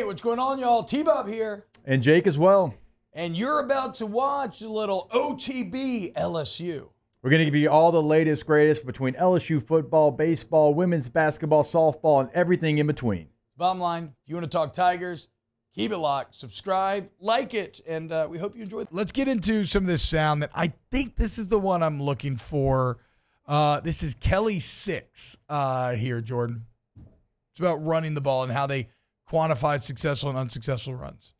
what's going on, y'all? T-Bob here. And Jake as well. And you're about to watch a little OTB LSU. We're going to give you all the latest, greatest between LSU football, baseball, women's basketball, softball, and everything in between. Bottom line, if you want to talk Tigers, keep it locked, subscribe, like it, and we hope you enjoy it. Let's get into some of this sound that I think this is the one I'm looking for. This is Kelly 6 here, Jordan. It's about running the ball and how they quantify successful and unsuccessful runs.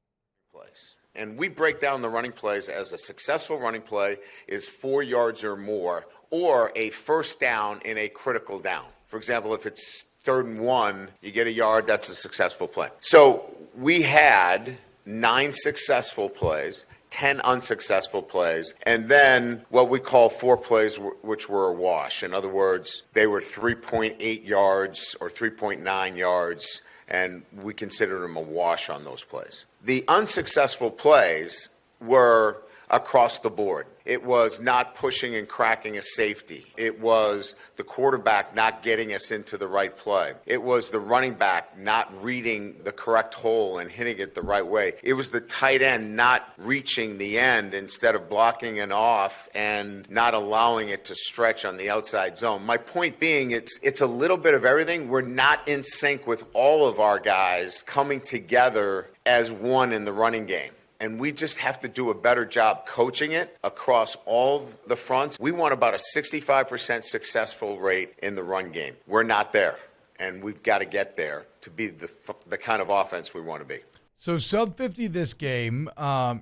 And we break down the running plays as a successful running play is 4 yards or more, or a first down in a critical down. For example, if it's 3rd and 1, you get a yard, that's a successful play. So we had 9 successful plays, 10 unsuccessful plays, and then what we call 4 plays which were a wash. In other words, they were 3.8 yards or 3.9 yards, and we considered them a wash on those plays. The unsuccessful plays were across the board. It was not pushing and cracking a safety. It was the quarterback not getting us into the right play. It was the running back not reading the correct hole and hitting it the right way. It was the tight end not reaching the end instead of blocking it off and not allowing it to stretch on the outside zone. My point being, it's a little bit of everything. We're not in sync with all of our guys coming together as one in the running game. And we just have to do a better job coaching it across all the fronts. We want about a 65% successful rate in the run game. We're not there, and we've got to get there to be the kind of offense we want to be. So sub 50 this game, I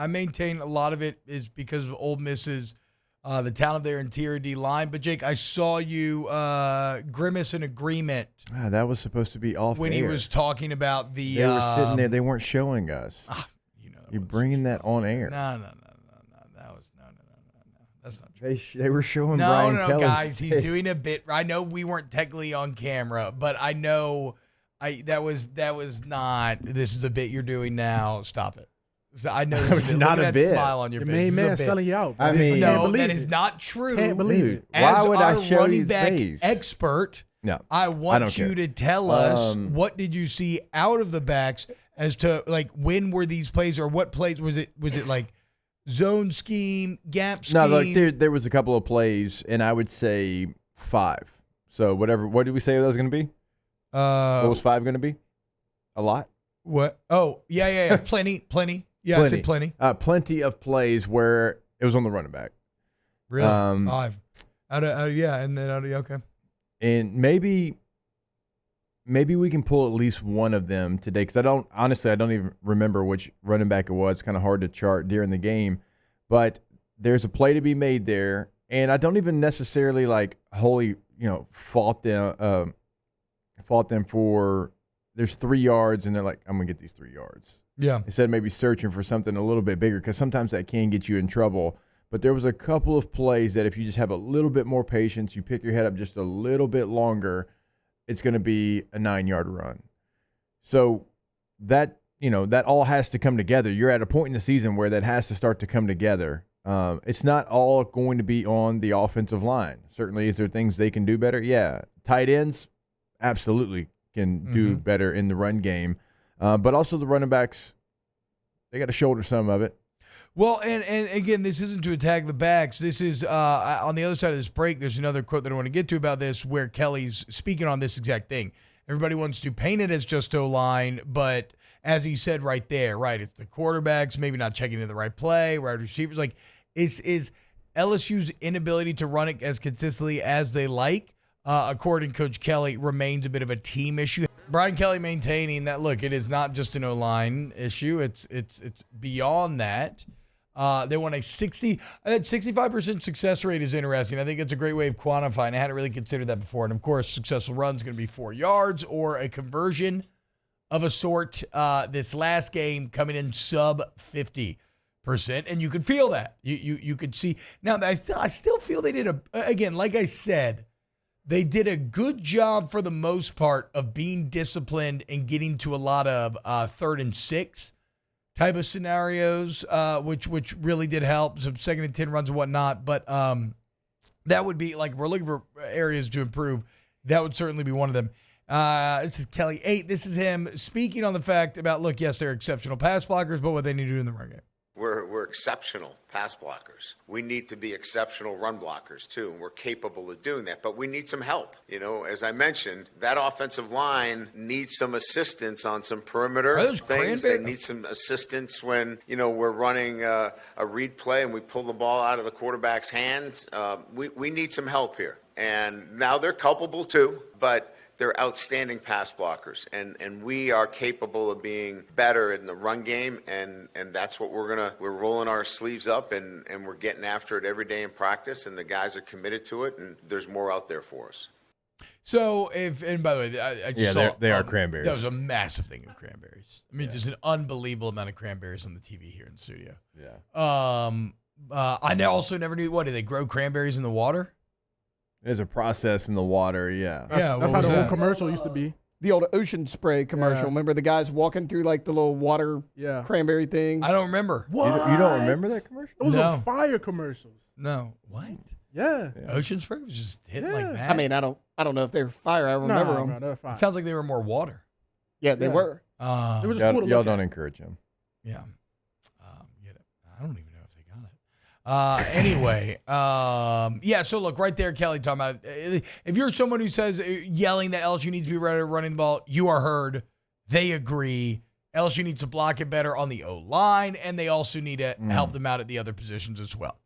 maintain a lot of it is because of Ole Miss's the talent of their interior D line. But Jake, I saw you grimace in agreement. That was supposed to be off when air. He was talking about the. They were sitting there. They weren't showing us. You're bringing that on air. No. That was no. That's not true. They were showing Brian Kelly's guys. face. He's doing a bit. I know we weren't technically on camera, but I know that was not. This is a bit you're doing now. Stop it. I know this is not Look a at bit. that smile on your Your face. main man selling you out. I mean, no, that is not true. Can't believe it. As Why would our I show running his back face? expert, No, I want you to tell us what did you see out of the backs as to like when were these plays or what plays was it like zone scheme, gap scheme? No, like there was a couple of plays, and I would say 5. So whatever. What did we say that was going to be? What was 5 going to be? A lot. What? Oh, yeah. Plenty. Yeah, I'd say plenty. Plenty of plays where it was on the running back. Really? 5. Okay. And maybe we can pull at least one of them today because I don't even remember which running back it was. It's kind of hard to chart during the game, but there's a play to be made there, and I don't even necessarily wholly fault them for. There's 3 yards, and they're like, I'm gonna get these 3 yards. Yeah. Instead of maybe searching for something a little bit bigger, because sometimes that can get you in trouble. But there was a couple of plays that if you just have a little bit more patience, you pick your head up just a little bit longer, it's going to be a 9-yard run. So that all has to come together. You're at a point in the season where that has to start to come together. It's not all going to be on the offensive line. Certainly, is there things they can do better? Yeah. Tight ends, absolutely can do better in the run game. But also the running backs, they got to shoulder some of it. Well, and again, this isn't to attack the backs. This is on the other side of this break. There's another quote that I want to get to about this where Kelly's speaking on this exact thing. Everybody wants to paint it as just O-line, but as he said right there, right, it's the quarterbacks maybe not checking in the right play, right receivers. Like, is LSU's inability to run it as consistently as they like, according to Coach Kelly, remains a bit of a team issue. Brian Kelly maintaining that, look, it is not just an O-line issue. It's beyond that. They want a 65% success rate is interesting. I think it's a great way of quantifying. I hadn't really considered that before. And, of course, successful run is going to be 4 yards or a conversion of a sort. This last game coming in sub 50%. And you could feel that. You could see. Now, I still feel they did, again, like I said, they did a good job for the most part of being disciplined and getting to a lot of 3rd and 6 type of scenarios, which really did help. Some 2nd and 10 runs and whatnot. But that would be, like, if we're looking for areas to improve, that would certainly be one of them. This is Kelly 8. This is him speaking on the fact about, look, yes, they're exceptional pass blockers, but what they need to do in the run game. We're exceptional pass blockers. We need to be exceptional run blockers too, and we're capable of doing that. But we need some help. You know, as I mentioned, that offensive line needs some assistance on some perimeter things. They need some assistance when we're running a read play and we pull the ball out of the quarterback's hands. We need some help here. And now they're culpable too, but they're outstanding pass blockers, and we are capable of being better in the run game, and that's what we're rolling our sleeves up and we're getting after it every day in practice, and the guys are committed to it, and there's more out there for us. So and by the way, I just saw they are cranberries. That was a massive thing of cranberries. I mean, just an unbelievable amount of cranberries on the TV here in the studio. Yeah. I also never knew, do they grow cranberries in the water? There's a process in the water, yeah. That's how the old commercial used to be. The old ocean spray commercial. Yeah. Remember the guys walking through like the little water cranberry thing? I don't remember. What? You don't remember that commercial? Those are fire commercials. No. What? Yeah. Ocean spray was just hitting like that? I mean, I don't know if they're fire. I remember them. No, they're fire. It sounds like they were more water. Yeah, they were. It was just cool to y'all look don't at. encourage him. Yeah. Get it. I don't even know if they got it. Anyway, so look, right there, Kelly talking about, if you're someone who says yelling that LSU needs to be better at running the ball, you are heard. They agree. LSU needs to block it better on the O-line, and they also need to help them out at the other positions as well.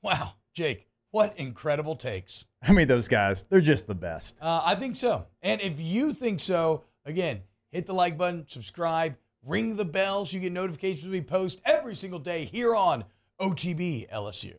Wow, Jake, what incredible takes. I mean, those guys, they're just the best. I think so. And if you think so, again, hit the like button, subscribe, ring the bell so you get notifications when we post every single day here on OTB LSU.